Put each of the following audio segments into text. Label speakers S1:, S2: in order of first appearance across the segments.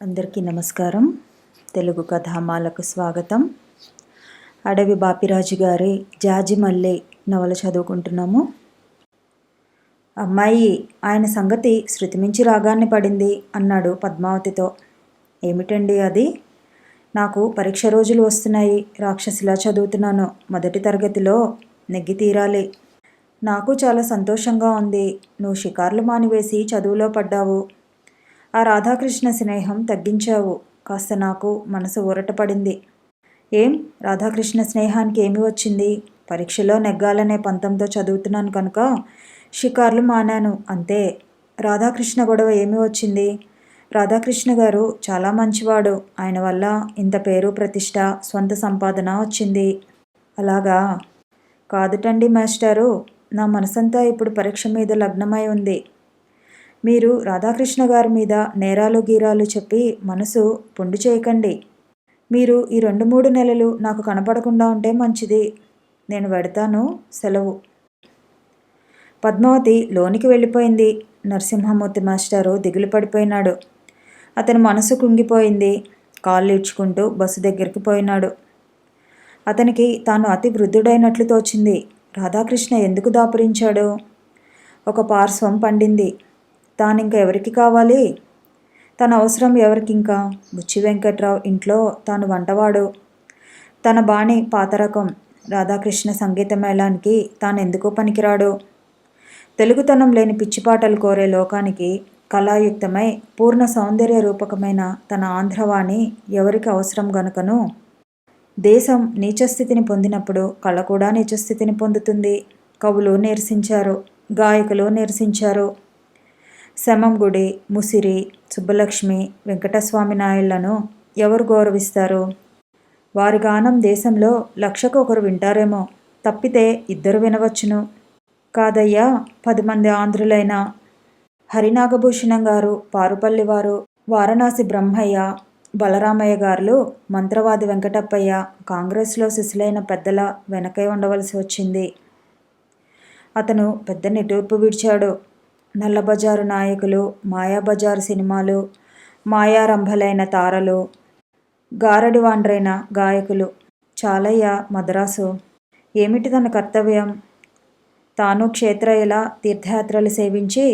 S1: అందరికీ నమస్కారం. తెలుగు కథామాలకు స్వాగతం. అడవి బాపిరాజు గారి జాజిమల్లె నవల చదువుకుంటున్నాము. అమ్మాయి, ఆయన సంగతి శృతిమించి రాగాన్ని పడింది అన్నాడు పద్మావతితో. ఏమిటండి అది? నాకు పరీక్ష రోజులు వస్తున్నాయి. రాక్షసిలా చదువుతున్నాను. మొదటి తరగతిలో నెగ్గి తీరాలి. నాకు చాలా సంతోషంగా ఉంది. నువ్వు షికార్లు మానివేసి చదువులో పడ్డావు. ఆ రాధాకృష్ణ స్నేహం తగ్గించావు. కాస్త నాకు మనసు ఊరటపడింది. ఏం, రాధాకృష్ణ స్నేహానికి ఏమి వచ్చింది? పరీక్షలో నెగ్గాలనే పంతంతో చదువుతున్నాను కనుక షికార్లు మానాను అంతే. రాధాకృష్ణ గొడవ ఏమి వచ్చింది? రాధాకృష్ణ గారు చాలా మంచివాడు. ఆయన వల్ల ఇంత పేరు ప్రతిష్ట, స్వంత సంపాదన వచ్చింది. అలాగా? కాదుటండి మాస్టారు, నా మనసంతా ఇప్పుడు పరీక్ష మీద లగ్నమై ఉంది. మీరు రాధాకృష్ణ గారి మీద నేరాలు గీరాలు చెప్పి మనసు పుండు చేయకండి. మీరు ఈ 2-3 నెలలు నాకు కనపడకుండా ఉంటే మంచిది. నేను వెడతాను. సెలవు. పద్మావతి లోనికి వెళ్ళిపోయింది. నరసింహమూర్తి మాస్టారు దిగులు పడిపోయినాడు. అతని మనసు కుంగిపోయింది. కాళ్ళు ఇడ్చుకుంటూ బస్సు దగ్గరికి పోయినాడు. అతనికి తాను అతి వృద్ధుడైనట్లు తోచింది. రాధాకృష్ణ ఎందుకు దాపురించాడు? ఒక పార్శ్వం పండింది. తానింక ఎవరికి కావాలి? తన అవసరం ఎవరికింకా? బుచ్చి వెంకట్రావు ఇంట్లో తాను వంటవాడు. తన బాణి పాత రకం. రాధాకృష్ణ సంగీత మేళానికి తానెందుకు పనికిరాడు? తెలుగుతనం లేని పిచ్చిపాటలు కోరే లోకానికి కళాయుక్తమై పూర్ణ సౌందర్య రూపకమైన తన ఆంధ్రవాణి ఎవరికి అవసరం గనుకను? దేశం నీచస్థితిని పొందినప్పుడు కళ కూడా నీచస్థితిని పొందుతుంది. కవులు నిరసించారు, గాయకులు నిరసించారు. శమంగుడి, ముసిరి, సుబ్బలక్ష్మి, వెంకటస్వామి నాయుళ్లను ఎవరు గౌరవిస్తారు? వారి గానం దేశంలో 1,00,000కు ఒకరు వింటారేమో, తప్పితే 2 వినవచ్చును. కాదయ్యా, 10 మంది ఆంధ్రులైన హరినాగభూషణం గారు, పారుపల్లి వారు, వారణాసి బ్రహ్మయ్య, బలరామయ్య గారులు, మంత్రవాది వెంకటప్పయ్య కాంగ్రెస్లో శిశులైన పెద్దల వెనకై ఉండవలసి వచ్చింది. అతను పెద్ద నిట్టూర్పు విడిచాడు. నల్లబజారు నాయకులు, మాయాబజారు సినిమాలు, మాయారంభలైన తారలు, గారడివాండ్రైన గాయకులు. చాలయ్యా మద్రాసు. ఏమిటి తన కర్తవ్యం? తాను క్షేత్రయ్యలా తీర్థయాత్రలు సేవించి,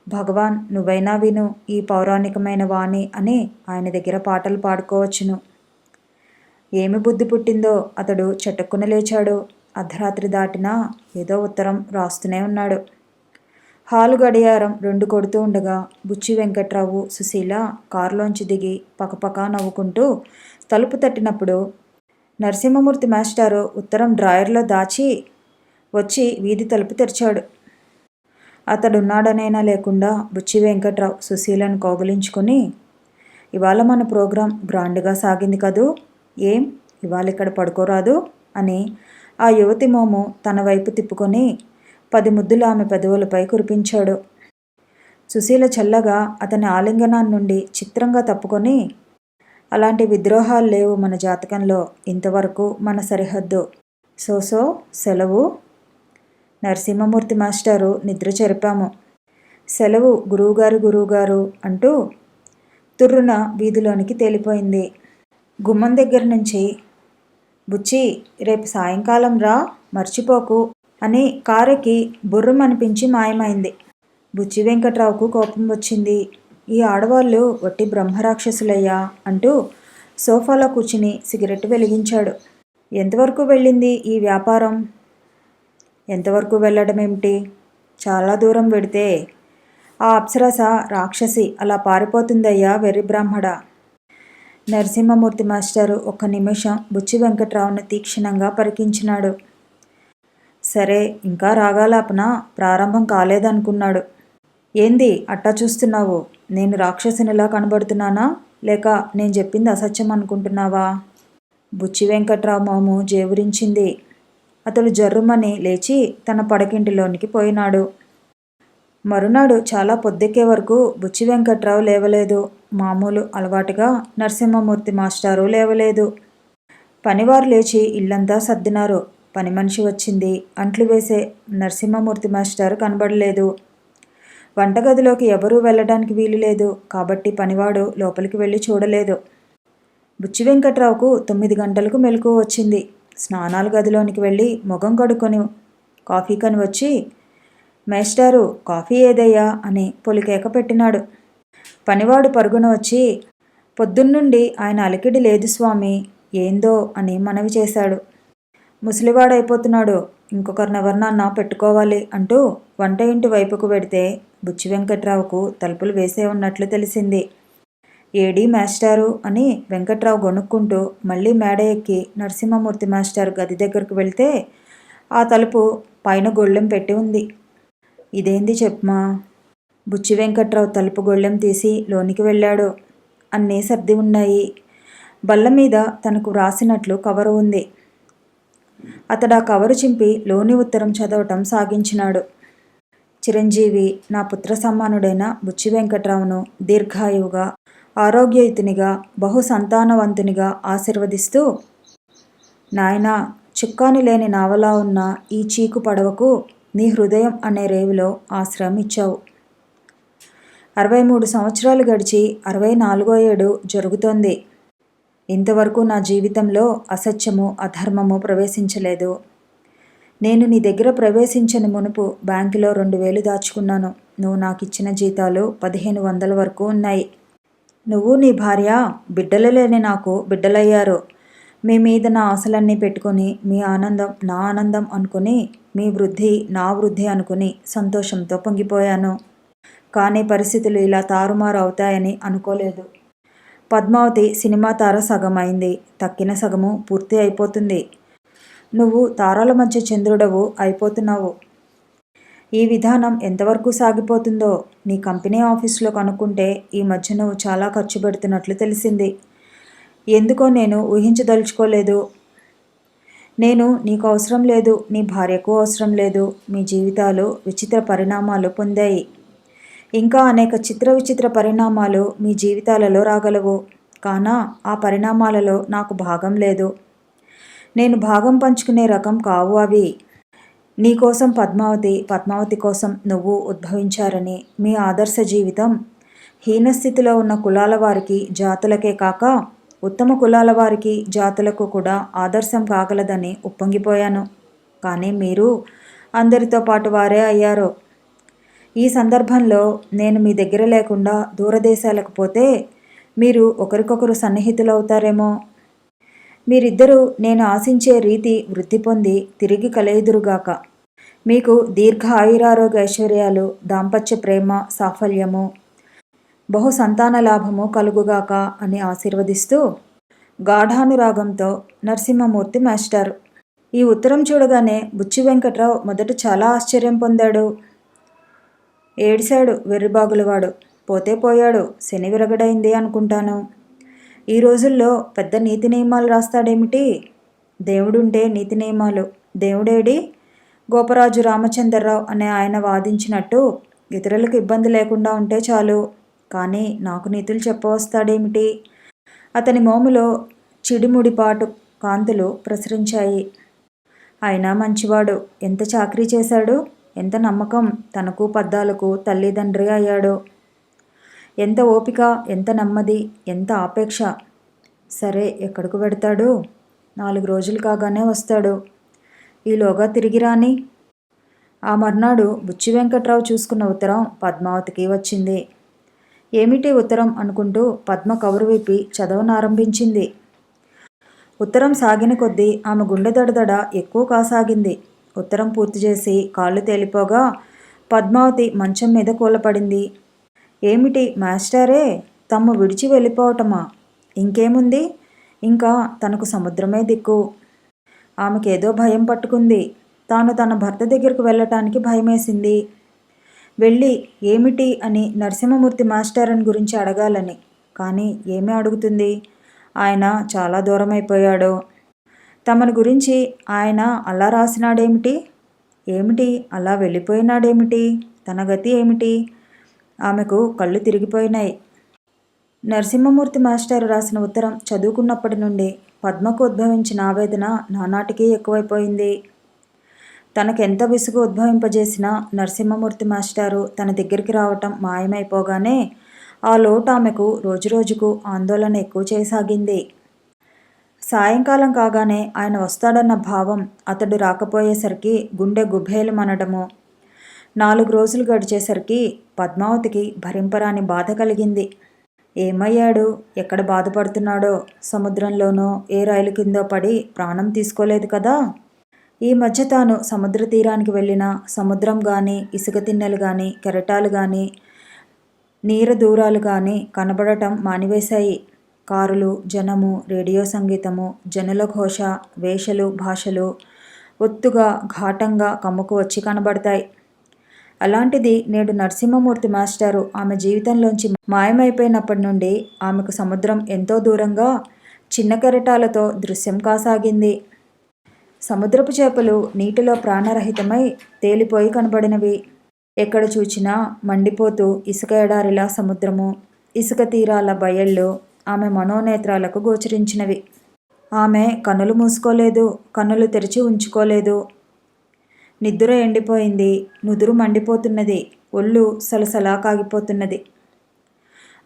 S1: భగవాన్ నువ్వైనా విను ఈ పౌరాణికమైన వాణి అని ఆయన దగ్గర పాటలు పాడుకోవచ్చును. ఏమి బుద్ధి పుట్టిందో అతడు చటుక్కున లేచాడు. అర్ధరాత్రి దాటినా ఏదో ఉత్తరం రాస్తూనే ఉన్నాడు. హాలు గడియారం 2 కొడుతూ ఉండగా బుచ్చి వెంకట్రావు, సుశీల కారులోంచి దిగి పకపకా నవ్వుకుంటూ తలుపు తట్టినప్పుడు నరసింహమూర్తి మాస్టారు ఉత్తరం డ్రాయర్లో దాచి వచ్చి వీధి తలుపు తెరిచాడు. అతడున్నాడనైనా లేకుండా బుచ్చి వెంకట్రావు సుశీలను కౌగిలించుకొని, ఇవాళ మన ప్రోగ్రాం గ్రాండ్గా సాగింది కదూ, ఏం ఇవాళ ఇక్కడ పడుకోరాదు అని ఆ యువతి మోము తన వైపు తిప్పుకొని 10 ముద్దులు ఆమె పెదవులపై కురిపించాడు. సుశీల చల్లగా అతని ఆలింగనాన్ని నుండి చిత్రంగా తప్పుకొని, అలాంటి విద్రోహాలు లేవు మన జాతకంలో, ఇంతవరకు మన సరిహద్దు. సో సెలవు. నరసింహమూర్తి మాస్టారు నిద్ర చెరిపాము. సెలవు గురువుగారు అంటూ తుర్రున వీధిలోనికి తేలిపోయింది. గుమ్మం దగ్గర నుంచి, బుచ్చి రేపు సాయంకాలం రా, మర్చిపోకు అని కారెక్కి బుర్రమనిపించి మాయమైంది. బుచ్చి వెంకట్రావుకు కోపం వచ్చింది. ఈ ఆడవాళ్ళు వట్టి బ్రహ్మరాక్షసులయ్యా అంటూ సోఫాలో కూర్చుని సిగరెట్ వెలిగించాడు. ఎంతవరకు వెళ్ళింది ఈ వ్యాపారం? ఎంతవరకు వెళ్ళడమేమిటి? చాలా దూరం వెడితే ఆ అప్సరస రాక్షసి అలా పారిపోతుందయ్యా వెర్రి బ్రాహ్మడ. నరసింహమూర్తి మాస్టారు 1 నిమిషం బుచ్చి వెంకట్రావును తీక్షణంగా పరికించినాడు. సరే, ఇంకా రాగాలాపన ప్రారంభం కాలేదనుకున్నాడు. ఏంది అట్టా చూస్తున్నావు? నేను రాక్షసునిలా కనబడుతున్నానా, లేక నేను చెప్పింది అసత్యం అనుకుంటున్నావా? బుచ్చి వెంకట్రావు మోము జేవురించింది. అతడు జర్రుమని లేచి తన పడకింటిలోనికి పోయినాడు. మరునాడు చాలా పొద్దెక్కే వరకు బుచ్చి వెంకట్రావు లేవలేదు. మామూలు అలవాటుగా నరసింహమూర్తి మాస్టారు లేవలేదు. పనివారు లేచి ఇల్లంతా సర్దినారు. పని మనిషి వచ్చింది. అంట్లు వేసే నరసింహమూర్తి మాస్టారు కనబడలేదు. వంటగదిలోకి ఎవరూ వెళ్ళడానికి వీలు లేదు కాబట్టి పనివాడు లోపలికి వెళ్ళి చూడలేదు. బుచ్చి వెంకట్రావుకు 9 గంటలకు మెలకువ వచ్చింది. స్నానాల గదిలోనికి వెళ్ళి ముఖం కడుక్కొని కాఫీ కని వచ్చి, మేస్టారు కాఫీ ఏదయ్యా అని పొలికేక పెట్టినాడు. పనివాడు పరుగున వచ్చి, పొద్దున్నుండి ఆయన అలికిడి లేదు స్వామి, ఏందో అని మనవి చేశాడు. ముసలివాడైపోతున్నాడు, ఇంకొకరినెవరినన్నా పెట్టుకోవాలి అంటూ వంట ఇంటి వైపుకు వెడితే బుచ్చి వెంకట్రావుకు తలుపులు వేసే ఉన్నట్లు తెలిసింది. ఏడీ మాస్టారు అని వెంకట్రావు గొనుక్కుంటూ మళ్ళీ మేడ ఎక్కి నరసింహమూర్తి మాస్టర్ గది దగ్గరకు వెళ్తే ఆ తలుపు పైన గొళ్ళెం పెట్టి ఉంది. ఇదేంది చెప్పమా? బుచ్చి వెంకట్రావు తలుపు గొళ్ళెం తీసి లోనికి వెళ్ళాడు. అన్నీ సర్ది ఉన్నాయి. బల్ల మీద తనకు వ్రాసినట్లు కవరు ఉంది. అతడా కవరు చింపి లోని ఉత్తరం చదవటం సాగించినాడు. చిరంజీవి నా పుత్ర సమ్మానుడైన బుచ్చి వెంకట్రావును దీర్ఘాయువుగా, ఆరోగ్యయుతునిగా, బహు సంతానవంతునిగా ఆశీర్వదిస్తూ, నాయనా, చుక్కాని లేని నావలా ఉన్న ఈ చీకు పడవకు నీ హృదయం అనే రేవులో ఆశ్రయం ఇచ్చావు. 63 సంవత్సరాలు గడిచి 64వ ఏడు జరుగుతోంది. ఇంతవరకు నా జీవితంలో అసత్యము, అధర్మము ప్రవేశించలేదు. నేను నీ దగ్గర ప్రవేశించని మునుపు బ్యాంకులో 2000 దాచుకున్నాను. నువ్వు నాకిచ్చిన జీతాలు 1500 వరకు ఉన్నాయి. నువ్వు నీ భార్య బిడ్డలు లేని నాకు బిడ్డలయ్యారు. మీ మీద నా ఆశలన్నీ పెట్టుకుని మీ ఆనందం నా ఆనందం అనుకుని, మీ వృద్ధి నా వృద్ధి అనుకుని సంతోషంతో పొంగిపోయాను. కానీ పరిస్థితులు ఇలా తారుమారు అవుతాయని అనుకోలేదు. పద్మావతి సినిమా తార సగం అయింది, తక్కిన సగము పూర్తి అయిపోతుంది. నువ్వు తారాల మధ్య చంద్రుడవు అయిపోతున్నావు. ఈ విధానం ఎంతవరకు సాగిపోతుందో నీ కంపెనీ ఆఫీసులో కనుక్కుంటే ఈ మధ్య నువ్వు చాలా ఖర్చు పెడుతున్నట్లు తెలిసింది. ఎందుకో నేను ఊహించదలుచుకోలేదు. నేను నీకు అవసరం లేదు, నీ భార్యకు అవసరం లేదు. మీ జీవితాలు విచిత్ర పరిణామాలు పొందాయి. ఇంకా అనేక చిత్ర విచిత్ర పరిణామాలు మీ జీవితాలలో రాగలవు. కానా ఆ పరిణామాలలో నాకు భాగం లేదు. నేను భాగం పంచుకునే రకం కావు అవి. నీకోసం పద్మావతి, పద్మావతి కోసం నువ్వు ఉద్భవించారని, మీ ఆదర్శ జీవితం హీనస్థితిలో ఉన్న కులాల వారికి, జాతులకే కాక ఉత్తమ కులాల వారికి, జాతులకు కూడా ఆదర్శం కాగలదని ఉప్పొంగిపోయాను. కానీ మీరు అందరితో పాటు వారే అయ్యారు. ఈ సందర్భంలో నేను మీ దగ్గర లేకుండా దూరదేశాలకు పోతే మీరు ఒకరికొకరు సన్నిహితులవుతారేమో. మీరిద్దరూ నేను ఆశించే రీతి వృద్ధి పొంది తిరిగి కలయుదురుగాక. మీకు దీర్ఘ ఆయురారోగ్య ఐశ్వర్యాలు, దాంపత్య ప్రేమ సాఫల్యము, బహు సంతాన లాభము కలుగుగాక అని ఆశీర్వదిస్తూ గాఢానురాగంతో నరసింహమూర్తి మాస్టారు. ఈ ఉత్తరం చూడగానే బుచ్చి వెంకట్రావు మొదట చాలా ఆశ్చర్యం పొందాడు. ఏడిశాడు వెర్రిబాగులవాడు. పోతే పోయాడు, శని విరగడైంది అనుకుంటాను. ఈ రోజుల్లో పెద్ద నీతి నియమాలు రాస్తాడేమిటి? దేవుడుంటే నీతి నియమాలు, దేవుడేడి? గోపరాజు రామచంద్రరావు అనే ఆయన వాదించినట్టు ఇతరులకు ఇబ్బంది లేకుండా ఉంటే చాలు. కానీ నాకు నీతులు చెప్పవస్తాడేమిటి? అతని మోములో చిడిముడిపాటు కాంతులు ప్రసరించాయి. అయినా మంచివాడు. ఎంత చాకరీ చేశాడు, ఎంత నమ్మకం, తనకు పద్దాలకు తల్లిదండ్రి అయ్యాడు. ఎంత ఓపిక, ఎంత నెమ్మది, ఎంత ఆపేక్ష. సరే, ఎక్కడికి వెడతాడు? 4 రోజులు కాగానే వస్తాడు. ఈలోగా తిరిగి రాని. ఆ మర్నాడు బుచ్చి వెంకట్రావు చూసుకున్న ఉత్తరం పద్మావతికి వచ్చింది. ఏమిటి ఉత్తరం అనుకుంటూ పద్మ కవరు విప్పి చదవనారంభించింది. ఉత్తరం సాగిన కొద్దీ ఆమె గుండె దడదడ ఎక్కువ కాసాగింది. ఉత్తరం పూర్తి చేసి కాళ్ళు తేలిపోగా పద్మావతి మంచం మీద కూలపడింది. ఏమిటి మాస్టారే, తమ్ము విడిచి వెళ్ళిపోవటమా? ఇంకేముంది, ఇంకా తనకు సముద్రమే దిక్కు. ఆమెకేదో భయం పట్టుకుంది. తాను తన భర్త దగ్గరకు వెళ్ళటానికి భయమేసింది. వెళ్ళి ఏమిటి అని నరసింహమూర్తి మాస్టర్ని గురించి అడగాలని. కానీ ఏమీ అడుగుతుంది? ఆయన చాలా దూరమైపోయాడు. తమను గురించి ఆయన అలా రాసినాడేమిటి? ఏమిటి అలా వెళ్ళిపోయినాడేమిటి? తన గతి ఏమిటి? ఆమెకు కళ్ళు తిరిగిపోయినాయి. నరసింహమూర్తి మాస్టర్ రాసిన ఉత్తరం చదువుకున్నప్పటి నుండి పద్మకు ఉద్భవించిన ఆవేదన నానాటికి ఎక్కువైపోయింది. తనకెంత విసుగు ఉద్భవింపజేసినా నరసింహమూర్తి మాస్టారు తన దగ్గరికి రావటం మాయమైపోగానే ఆ లోటు ఆమెకు రోజురోజుకు ఆందోళన ఎక్కువ చేయసాగింది. సాయంకాలం కాగానే ఆయన వస్తాడన్న భావం, అతడు రాకపోయేసరికి గుండె గుభేలుమనడము. 4 రోజులు గడిచేసరికి పద్మావతికి భరింపరాని బాధ కలిగింది. ఏమయ్యాడు, ఎక్కడ బాధపడుతున్నాడో, సముద్రంలోనో ఏ రైలు కిందో పడి ప్రాణం తీసుకోలేదు కదా. ఈ మధ్య తాను సముద్ర తీరానికి వెళ్ళినా సముద్రం కానీ, ఇసుక తిన్నెలు కానీ, కెరటాలు కానీ, నీర దూరాలు కానీ కనబడటం మానివేశాయి. కారులు, జనము, రేడియో సంగీతము, జనుల ఘోష, వేషలు, భాషలు ఒత్తుగా ఘాటంగా కమ్ముకు వచ్చి కనబడతాయి. అలాంటిది నేడు నరసింహమూర్తి మాస్టారు ఆమె జీవితంలోంచి మాయమైపోయినప్పటి నుండి ఆమెకు సముద్రం ఎంతో దూరంగా చిన్న కెరటాలతో దృశ్యం కాసాగింది. సముద్రపు చేపలు నీటిలో ప్రాణరహితమై తేలిపోయి కనబడినవి. ఎక్కడ చూచినా మండిపోతూ ఇసుక ఎడారిలా సముద్రము, ఇసుక తీరాల బయళ్ళు ఆమె మనోనేత్రాలకు గోచరించినవి. ఆమె కన్నులు మూసుకోలేదు, కన్నులు తెరిచి ఉంచుకోలేదు. నిద్ర ఎండిపోయింది, నుదురు మండిపోతున్నది, ఒళ్ళు సలసలా కాగిపోతున్నది.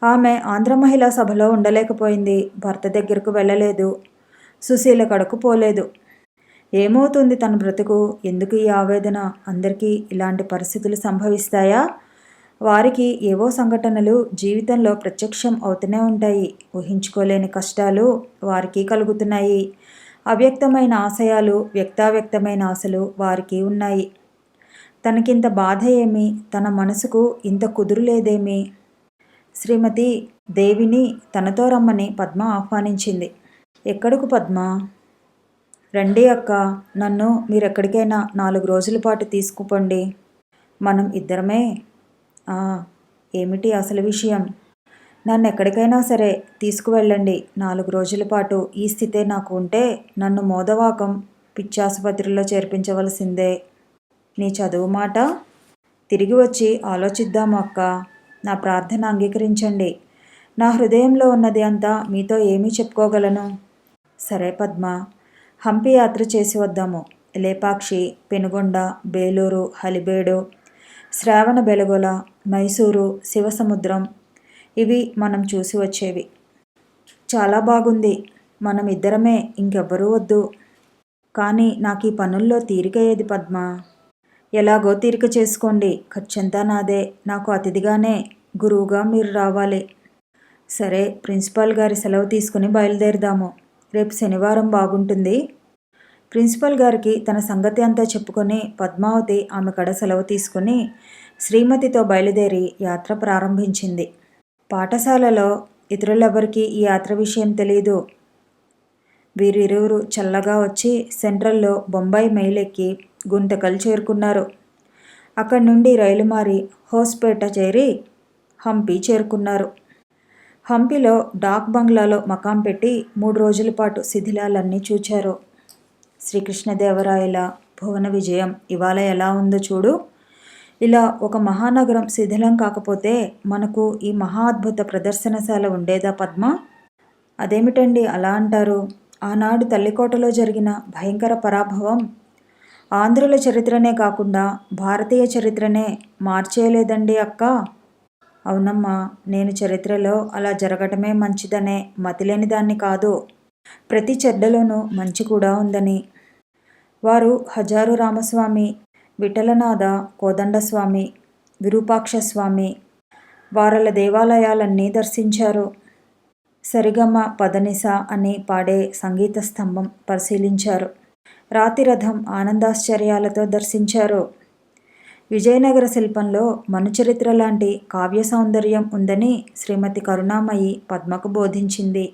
S1: ఆమె ఆంధ్ర మహిళా సభలో ఉండలేకపోయింది, భర్త దగ్గరకు వెళ్ళలేదు, సుశీల కడకు పోలేదు. ఏమవుతుంది తన బ్రతుకు? ఎందుకు ఈ ఆవేదన? అందరికీ ఇలాంటి పరిస్థితులు సంభవిస్తాయా? వారికి ఏవో సంఘటనలు జీవితంలో ప్రత్యక్షం అవుతూనే ఉంటాయి. ఊహించుకోలేని కష్టాలు వారికి కలుగుతున్నాయి. అవ్యక్తమైన ఆశయాలు, వ్యక్తావ్యక్తమైన ఆశలు వారికి ఉన్నాయి. తనకింత బాధ ఏమి? తన మనసుకు ఇంత కుదురు లేదేమి? శ్రీమతి దేవిని తనతో రమ్మని పద్మ ఆహ్వానించింది. ఎక్కడకు పద్మ? రండి అక్క, నన్ను మీరెక్కడికైనా 4 రోజుల పాటు తీసుకుపోండి. మనం ఇద్దరమే. ఏమిటి అసలు విషయం? నన్ను ఎక్కడికైనా సరే తీసుకువెళ్ళండి. 4 రోజుల పాటు ఈ స్థితే నాకు ఉంటే నన్ను మోదవాకం పిచ్చాసుపత్రిలో చేర్పించవలసిందే. నీ చదువు మాట. తిరిగి వచ్చి ఆలోచిద్దాము అక్క. నా ప్రార్థన అంగీకరించండి. నా హృదయంలో ఉన్నది అంతా మీతో ఏమీ చెప్పుకోగలను. సరే పద్మ, హంపి యాత్ర చేసి వద్దాము. లేపాక్షి, పెనుగొండ, బేలూరు, హలిబేడు, శ్రావణ బెలగొల, మైసూరు, శివసముద్రం ఇవి మనం చూసి వచ్చేవి. చాలా బాగుంది. మనం ఇద్దరమే, ఇంకెవ్వరూ వద్దు. కానీ నాకు ఈ పనుల్లో తీరిక ఏది పద్మ? ఎలాగో తీరిక చేసుకోండి, ఖర్చంతా నాదే. నాకు అతిథిగానే, గురువుగా మీరు రావాలి. సరే, ప్రిన్సిపాల్ గారి సెలవు తీసుకుని బయలుదేరదాము. రేపు శనివారం బాగుంటుంది. ప్రిన్సిపల్ గారికి తన సంగతి అంతా చెప్పుకొని పద్మావతి ఆమె కడ సెలవు తీసుకుని శ్రీమతితో బయలుదేరి యాత్ర ప్రారంభించింది. పాఠశాలలో ఇతరులెవరికీ ఈ యాత్ర విషయం తెలీదు. వీరిరువురు చల్లగా వచ్చి సెంట్రల్లో బొంబాయి మెయిల్ ఎక్కి గుంతకల్ చేరుకున్నారు. అక్కడి నుండి రైలు మారి హోస్పేట చేరి హంపి చేరుకున్నారు. హంపిలో డాక్ బంగ్లాలో మకాం పెట్టి 3 రోజుల పాటు శిథిలాలన్నీ చూచారు. శ్రీకృష్ణదేవరాయల భువన విజయం ఇవాళ ఎలా ఉందో చూడు. ఇలా ఒక మహానగరం శిథిలం కాకపోతే మనకు ఈ మహా అద్భుత ప్రదర్శనశాల ఉండేదా పద్మ? అదేమిటండి అలా అంటారు? ఆనాడు తల్లికోటలో జరిగిన భయంకర పరాభవం ఆంధ్రుల చరిత్రనే కాకుండా భారతీయ చరిత్రనే మార్చేయలేదండి అక్క. అవునమ్మా, నేను చరిత్రలో అలా జరగటమే మంచిదనే మతిలేని దాన్ని కాదు. ప్రతి చెడ్డలోనూ మంచి కూడా ఉందని. వారు హజారు రామస్వామి, విఠలనాథ, కోదండస్వామి, విరూపాక్షస్వామి వారల దేవాలయాలన్నీ దర్శించారు. సరిగమ పదనిస అని పాడే సంగీత స్తంభం పరిశీలించారు. రాతిరథం ఆనందాశ్చర్యాలతో దర్శించారు. విజయనగర శిల్పంలో మనుచరిత్ర లాంటి కావ్య సౌందర్యం ఉందని శ్రీమతి కరుణామయి పద్మకు బోధించింది.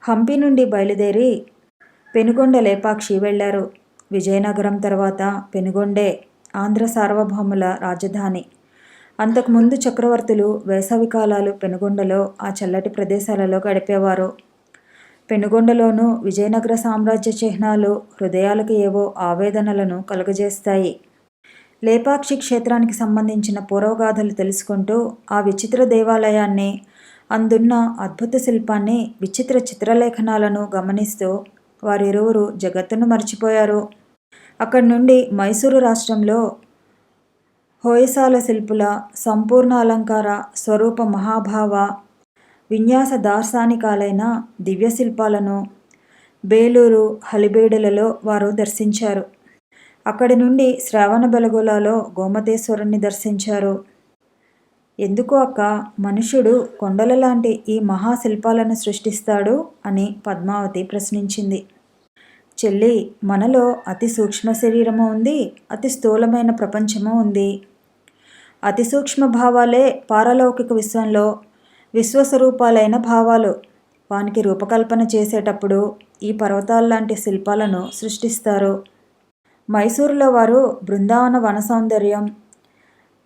S1: హంపి నుండి బయలుదేరి పెనుగొండ లేపాక్షి వెళ్లారు. విజయనగరం తర్వాత పెనుగొండే ఆంధ్ర సార్వభౌముల రాజధాని. అంతకుముందు చక్రవర్తులు వేసవికాలాలు పెనుగొండలో ఆ చల్లటి ప్రదేశాలలో గడిపేవారు. పెనుగొండలోనూ విజయనగర సామ్రాజ్య చిహ్నాలు హృదయాలకు ఏవో ఆవేదనలను కలుగజేస్తాయి. లేపాక్షి క్షేత్రానికి సంబంధించిన పూర్వగాథలు తెలుసుకుంటూ ఆ విచిత్ర దేవాలయాన్ని, అందున్న అద్భుత శిల్పాన్ని, విచిత్ర చిత్రలేఖనాలను గమనిస్తూ వారిరువురు జగత్తును మర్చిపోయారు. అక్కడి నుండి మైసూరు రాష్ట్రంలో హోయసాల శిల్పుల సంపూర్ణ అలంకార స్వరూప మహాభావ విన్యాస దార్శనికాలైన దివ్య శిల్పాలను బేలూరు హలిబేడులలో వారు దర్శించారు. అక్కడి నుండి శ్రావణబెళగొలలో గోమతేశ్వరుణ్ణి దర్శించారు. ఎందుకు అక్క మనుష్యుడు కొండల లాంటి ఈ మహాశిల్పాలను సృష్టిస్తాడు అని పద్మావతి ప్రశ్నించింది. చెల్లి, మనలో అతి సూక్ష్మ శరీరము ఉంది, అతి స్థూలమైన ప్రపంచము ఉంది. అతి సూక్ష్మ భావాలే పారలౌకిక విశ్వంలో విశ్వస్వరూపాలైన భావాలు. వానికి రూపకల్పన చేసేటప్పుడు ఈ పర్వతాల్లాంటి శిల్పాలను సృష్టిస్తారు. మైసూరులో వారు బృందావన వన సౌందర్యం,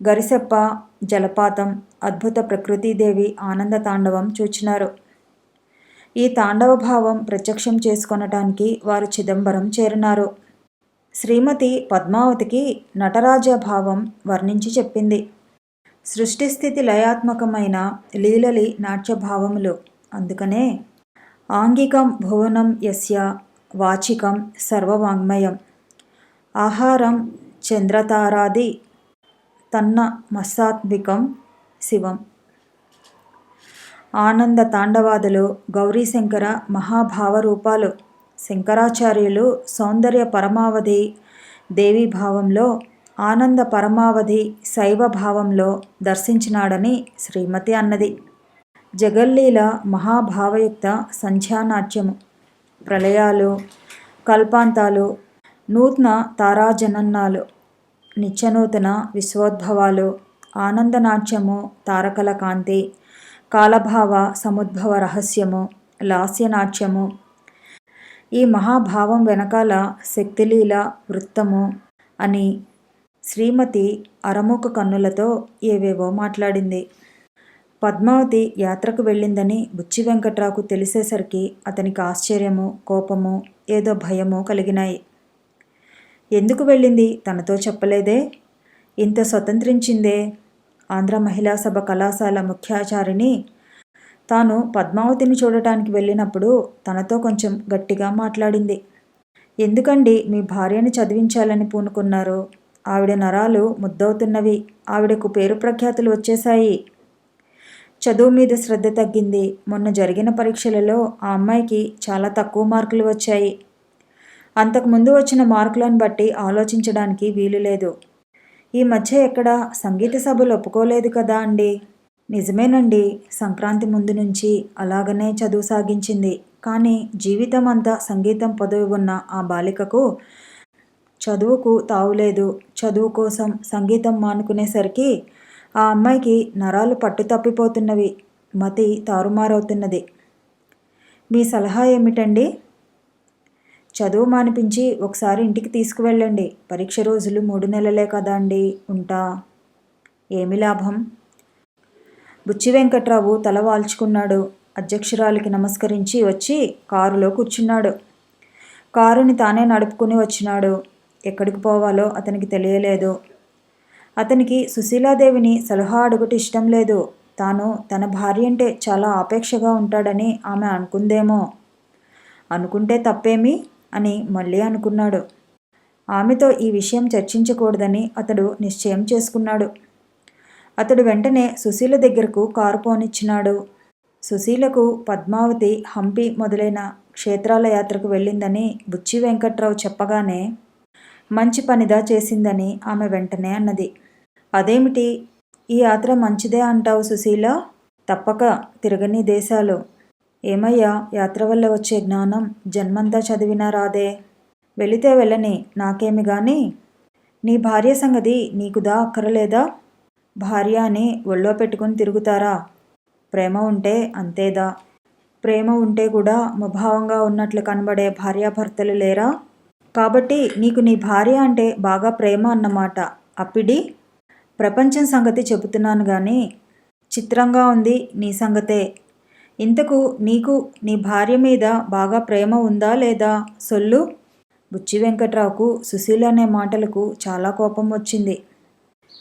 S1: గరిసెప్ప జలపాతం, అద్భుత ప్రకృతిదేవి ఆనంద తాండవం చూచినారు. ఈ తాండవ భావం ప్రత్యక్షం చేసుకొనటానికి వారు చిదంబరం చేరినారు. శ్రీమతి పద్మావతికి నటరాజ భావం వర్ణించి చెప్పింది. సృష్టి స్థితి లయాత్మకమైన లీలలి నాట్యభావములు. అందుకనే ఆంగికం భువనం యస్య వాచికం సర్వవాంగ్మయం ఆహారం చంద్రతారాది తన్న మస్సాత్మికం శివం. ఆనంద తాండవాదులు గౌరీశంకర మహాభావరూపాలు. శంకరాచార్యులు సౌందర్య పరమావధి దేవీభావంలో, ఆనంద పరమావధి శైవ భావంలో దర్శించినాడని శ్రీమతి అన్నది. జగల్లీల మహాభావయుక్త సంధ్యానాట్యము, ప్రళయాలు, కల్పాంతాలు, నూత్న తారాజనన్నాలు, నిత్యనూతన విశ్వోద్భవాలు, ఆనందనాట్యము, తారకల కాంతి, కాలభావ సముద్భవ రహస్యము, లాస్యనాట్యము, ఈ మహాభావం వెనకాల శక్తిలీల వృత్తము అని శ్రీమతి అరమూక కన్నులతో ఏవేవో మాట్లాడింది. పద్మావతి యాత్రకు వెళ్ళిందని బుచ్చి వెంకట్రావుకు తెలిసేసరికి అతనికి ఆశ్చర్యము, కోపము, ఏదో భయము కలిగినాయి. ఎందుకు వెళ్ళింది తనతో చెప్పలేదే? ఇంత స్వతంత్రించిందే? ఆంధ్ర మహిళా సభ కళాశాల ముఖ్యాచారిణి తాను పద్మావతిని చూడటానికి వెళ్ళినప్పుడు తనతో కొంచెం గట్టిగా మాట్లాడింది. ఎందుకండి మీ భార్యని చదివించాలని పూనుకున్నారు? ఆవిడ నరాలు ముద్దవుతున్నవి. ఆవిడకు పేరు ప్రఖ్యాతులు వచ్చేశాయి. చదువు మీద శ్రద్ధ తగ్గింది. మొన్న జరిగిన పరీక్షలలో ఆ అమ్మాయికి చాలా తక్కువ మార్కులు వచ్చాయి. అంతకుముందు వచ్చిన మార్కులను బట్టి ఆలోచించడానికి వీలు లేదు. ఈ మధ్య ఎక్కడా సంగీత సభలు ఒప్పుకోలేదు కదా అండి? నిజమేనండి. సంక్రాంతి ముందు నుంచి అలాగనే చదువు సాగించింది. కానీ జీవితం అంతా సంగీతం పదవి ఉన్న ఆ బాలికకు చదువుకు తావులేదు. చదువు కోసం సంగీతం మానుకునేసరికి ఆ అమ్మాయికి నరాలు పట్టు తప్పిపోతున్నవి. మతి తారుమారవుతున్నది. మీ సలహా ఏమిటండి? చదువు మానిపించి ఒకసారి ఇంటికి తీసుకువెళ్ళండి. పరీక్ష రోజులు 3 నెలలే కదా అండి. ఉంటా. ఏమి లాభం? బుచ్చి వెంకట్రావు తల వాల్చుకున్నాడు. అధ్యక్షురాలికి నమస్కరించి వచ్చి కారులో కూర్చున్నాడు. కారుని తానే నడుపుకుని వచ్చినాడు. ఎక్కడికి పోవాలో అతనికి తెలియలేదు. అతనికి సుశీలాదేవిని సలహా అడుగుట ఇష్టం లేదు. తాను తన భార్య అంటే చాలా ఆపేక్షగా ఉంటాడని ఆమె అనుకుందేమో. అనుకుంటే తప్పేమి అని మళ్ళీ అనుకున్నాడు. ఆమెతో ఈ విషయం చర్చించకూడదని అతడు నిశ్చయం చేసుకున్నాడు. అతడు వెంటనే సుశీల దగ్గరకు కారు పోనిచ్చినాడు. సుశీలకు పద్మావతి హంపి మొదలైన క్షేత్రాల యాత్రకు వెళ్ళిందని బుచ్చి వెంకట్రావు చెప్పగానే మంచి పనిదా చేసిందని ఆమె వెంటనే అన్నది. అదేమిటి, ఈ యాత్ర మంచిదే అంటావు సుశీల? తప్పక తిరగని దేశాలు. ఏమయ్యా, యాత్ర వల్ల వచ్చే జ్ఞానం జన్మంతా చదివినా రాదే. వెళితే వెళ్ళని, నాకేమి గాని. నీ భార్య సంగతి నీకుదా అక్కరలేదా? భార్య అని ఒళ్ళో పెట్టుకుని తిరుగుతారా? ప్రేమ ఉంటే అంతేదా? ప్రేమ ఉంటే కూడా ముభావంగా ఉన్నట్లు కనబడే భార్యాభర్తలు లేరా? కాబట్టి నీకు నీ భార్య అంటే బాగా ప్రేమ అన్నమాట. అప్పిడి ప్రపంచం సంగతి చెబుతున్నాను గాని చిత్రంగా ఉంది నీ సంగతే. ఇంతకు నీకు నీ భార్య మీద బాగా ప్రేమ ఉందా లేదా? సొల్లు. బుచ్చి వెంకట్రావుకు సుశీల అనే మాటలకు చాలా కోపం వచ్చింది.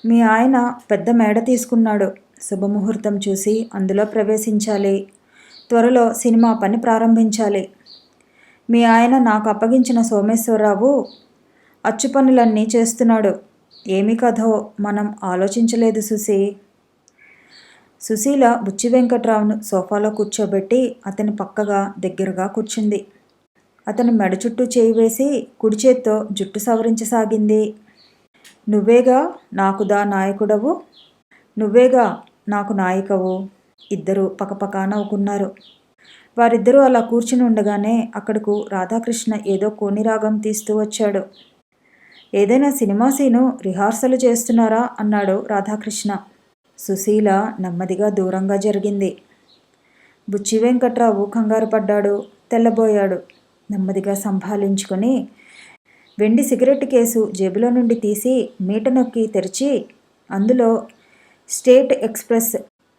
S1: మీ ఆయన పెద్ద మేడ తీసుకున్నాడు. శుభముహూర్తం చూసి అందులో ప్రవేశించాలి. త్వరలో సినిమా పని ప్రారంభించాలి. మీ ఆయన నాకు అప్పగించిన సోమేశ్వరరావు అచ్చు పనులన్నీ చేస్తున్నాడు. ఏమి కథో మనం ఆలోచించలేదు సుశీ. సుశీల బుచ్చి వెంకట్రావును సోఫాలో కూర్చోబెట్టి అతని పక్కగా దగ్గరగా కూర్చుంది. అతని మెడ చుట్టూ చేయి వేసి కుడి చేత్తో జుట్టు సవరించసాగింది. నువ్వేగా నాకుదా నాయకుడవు, నువ్వేగా నాకు నాయికవు. ఇద్దరూ పకపకా నవ్వుకున్నారు. వారిద్దరూ అలా కూర్చుని ఉండగానే అక్కడకు రాధాకృష్ణ ఏదో కోనిరాగం తీస్తూ వచ్చాడు. ఏదైనా సినిమా సీను రిహార్సల్ చేస్తున్నారా అన్నాడు రాధాకృష్ణ. సుశీల నెమ్మదిగా దూరంగా జరిగింది. బుచ్చి వెంకట్రావు కంగారు పడ్డాడు, తెల్లబోయాడు. నెమ్మదిగా సంభాళించుకొని వెండి సిగరెట్ కేసు జేబులో నుండి తీసి మీట నొక్కి తెరిచి అందులో స్టేట్ ఎక్స్ప్రెస్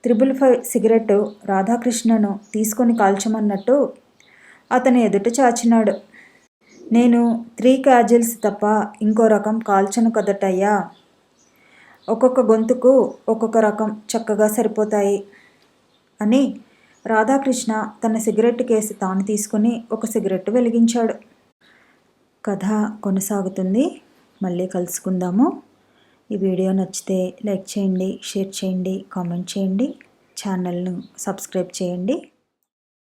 S1: 555 సిగరెట్ రాధాకృష్ణను తీసుకొని కాల్చమన్నట్టు అతని ఎదుట చాచినాడు. నేను 3 క్యాజిల్స్ తప్ప ఇంకో రకం కాల్చను కదటయ్యా. ఒక్కొక్క గొంతుకు ఒక్కొక్క రకం చక్కగా సరిపోతాయి అని రాధాకృష్ణ తన సిగరెట్ కేసు తాను తీసుకుని ఒక సిగరెట్ వెలిగించాడు. కథ కొనసాగుతుంది. మళ్ళీ కలుసుకుందాము. ఈ వీడియో నచ్చితే లైక్ చేయండి, షేర్ చేయండి, కామెంట్ చేయండి, ఛానల్ను సబ్స్క్రైబ్ చేయండి.